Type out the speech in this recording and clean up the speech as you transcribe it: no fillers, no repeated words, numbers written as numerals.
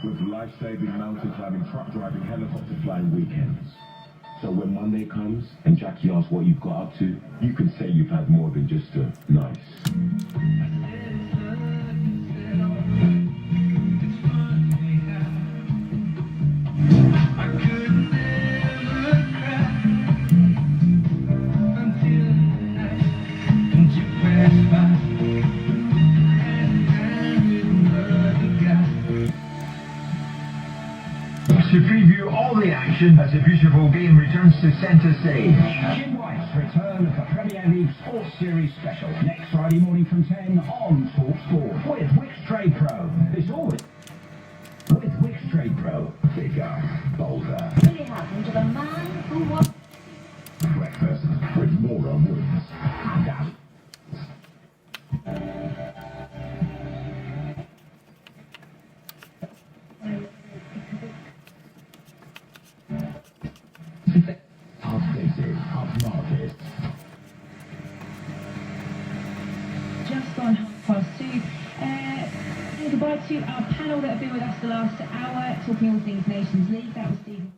with life-saving mountain climbing, truck driving, helicopter flying weekends. So when Monday comes and Jackie asks what you've got up to, you can say you've had more than just a nice. To preview all the action as the beautiful game returns to centre stage. Jim White's return of the Premier League Sports Series special next Friday morning from 10 on Talk Sport with Wix Trade Pro. It's always with Wix Trade Pro. Bigger, bolder. Really happened to the man who was Breakfast with Maura Woods. And out. Updated, upmarket. Just on 2:30. Goodbye to our panel that have been with us the last hour, talking all things Nations League. That was Stephen.